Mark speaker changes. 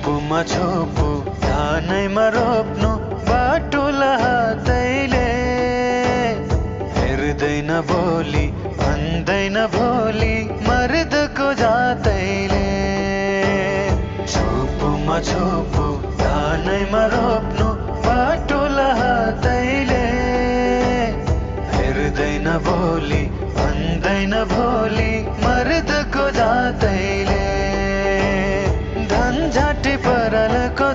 Speaker 1: छोपुमा छोपु धानैमा रोप्नु बाटुला हातैले हेर्दैन भोलि भन्दैन भोलि मर्दको जातैले छोपुमा छोपु धानैमा रोप्नु बाटुला हातैले हेर्दैन भोलि भन्दैन भोलि मर्दको जातैले धन झाटी परलको